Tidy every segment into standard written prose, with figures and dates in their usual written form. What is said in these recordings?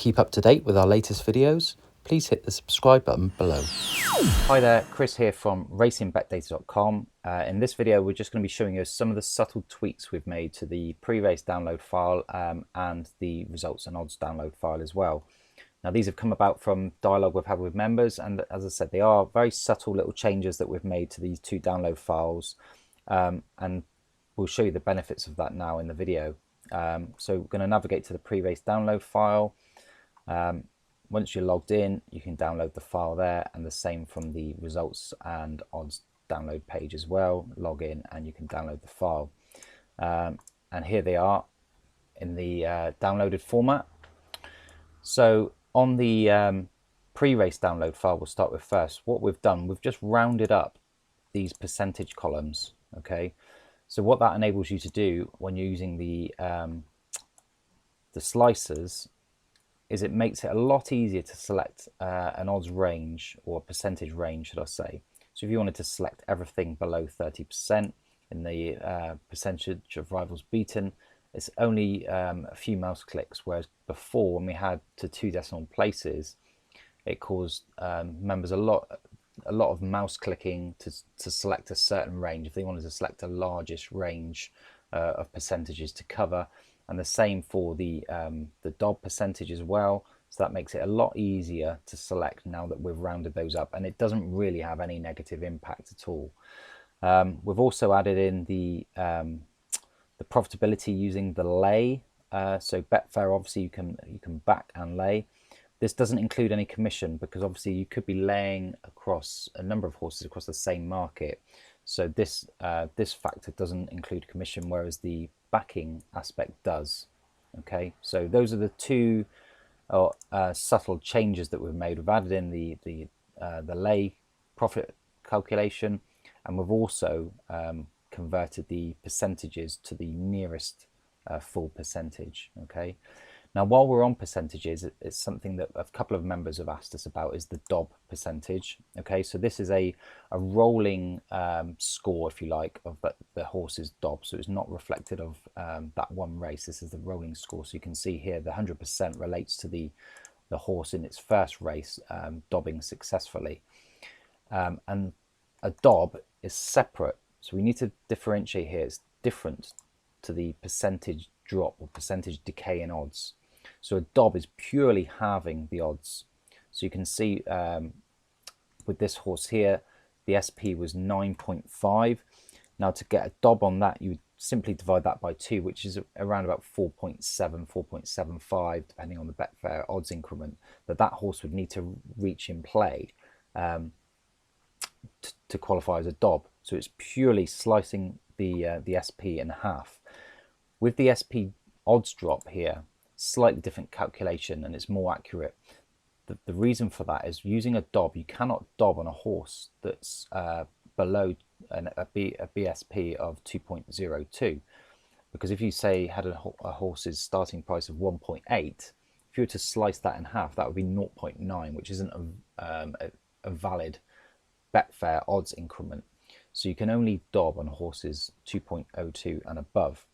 keep up to date with our latest videos, please hit the subscribe button below. Hi there, Chris here from racingbetdata.com. In this video, we're just going to be showing you some of the subtle tweaks we've made to the pre-race download file and the results and odds download file as well. Now, these have come about from dialogue we've had with members, and as I said, they are very subtle little changes that we've made to these two download files, and we'll show you the benefits of that now in the video. So we're going to navigate to the pre-race download file. Once you're logged in, you can download the file there, and the same from the results and odds download page as well. Log in and you can download the file. And here they are in the downloaded format. So on the pre-race download file, we'll start with first. What we've done, we've just rounded up these percentage columns. Okay, so what that enables you to do when you're using the slicers is it makes it a lot easier to select an odds range, or a percentage range, should I say. So if you wanted to select everything below 30% in the percentage of rivals beaten, it's only a few mouse clicks, whereas before, when we had to 2 decimal places, it caused members a lot of mouse clicking to select a certain range if they wanted to select a largest range of percentages to cover. And the same for the D.O.B percentage as well. So that makes it a lot easier to select now that we've rounded those up, and it doesn't really have any negative impact at all. We've also added in the profitability using the lay. So Betfair, obviously you can back and lay. This doesn't include any commission, because obviously you could be laying across a number of horses across the same market. So this factor doesn't include commission, whereas the backing aspect does. Okay, so those are the two subtle changes that we've made. We've added in the lay profit calculation, and we've also converted the percentages to the nearest full percentage. Okay, now while we're on percentages, it's something that a couple of members have asked us about, is the D.O.B percentage. Okay, so this is a rolling score, if you like, of the horse's D.O.B, so it's not reflected of that one race. This is the rolling score. So you can see here the 100% relates to the horse in its first race dobbing successfully, and a D.O.B is separate, so we need to differentiate here. It's different to the percentage drop or percentage decay in odds. So a D.O.B is purely halving the odds. So you can see with this horse here, the SP was 9.5. Now to get a D.O.B on that, you would simply divide that by 2, which is around about 4.7, 4.75, depending on the Betfair odds increment that horse would need to reach in play to qualify as a D.O.B. So it's purely slicing the SP in half. With the SP odds drop here, slightly different calculation, and it's more accurate. The reason for that is, using a D.O.B, you cannot D.O.B on a horse that's below a BSP of 2.02, because if you say had a horse's starting price of 1.8, if you were to slice that in half, that would be 0.9, which isn't a valid Betfair odds increment. So you can only D.O.B on horses 2.02 and above.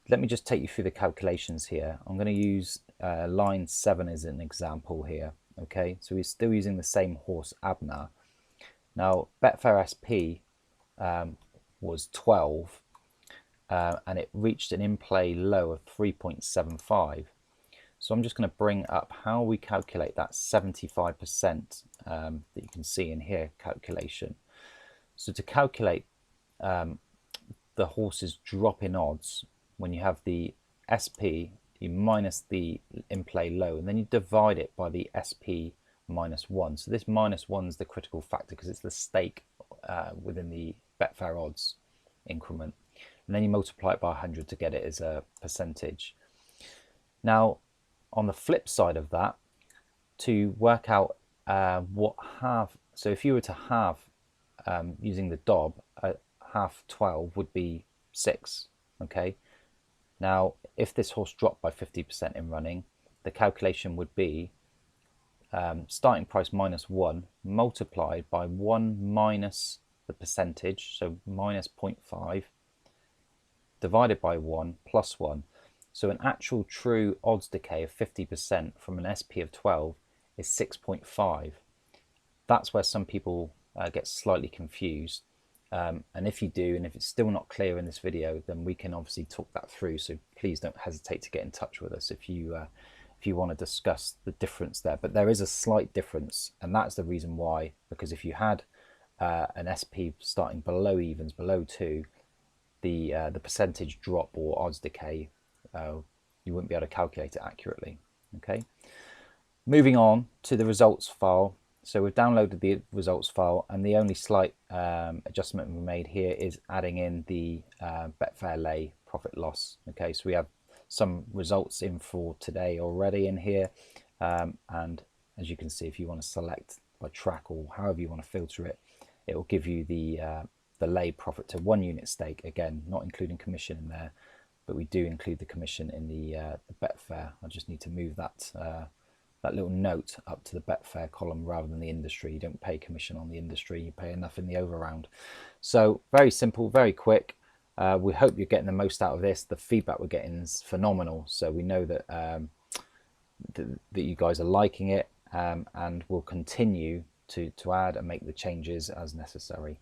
Let me just take you through the calculations here. I'm going to use line 7 as an example here. Okay, so we're still using the same horse, Abner. Now, Betfair SP was 12, and it reached an in-play low of 3.75. So I'm just going to bring up how we calculate that 75% that you can see in here calculation. So to calculate the horse's drop in odds, when you have the SP, you minus the in-play low, and then you divide it by the SP minus 1. So this minus 1 is the critical factor, because it's the stake within the Betfair odds increment. And then you multiply it by 100 to get it as a percentage. Now, on the flip side of that, to work out what half, so if you were to halve using the D.O.B, half 12 would be 6. Okay. Now, if this horse dropped by 50% in running, the calculation would be starting price minus 1 multiplied by 1 minus the percentage, so minus 0.5, divided by 1 plus 1. So an actual true odds decay of 50% from an SP of 12 is 6.5. That's where some people get slightly confused. And if you do, and if it's still not clear in this video, then we can obviously talk that through. So please don't hesitate to get in touch with us if you want to discuss the difference there. But there is a slight difference, and that's the reason why. Because if you had an SP starting below evens, below 2, the percentage drop or odds decay, you wouldn't be able to calculate it accurately. Okay. Moving on to the results file. So we've downloaded the results file, and the only slight adjustment we made here is adding in the Betfair lay profit loss. Okay, so we have some results in for today already in here, and as you can see, if you want to select by track or however you want to filter it, it will give you the lay profit to 1 unit stake, again not including commission in there, but we do include the commission in the Betfair. I just need to move that that little note up to the Betfair column rather than the industry. You don't pay commission on the industry, you pay enough in the overround. So very simple, very quick. We hope you're getting the most out of this. The feedback we're getting is phenomenal, so we know that that you guys are liking it, and we'll continue to add and make the changes as necessary.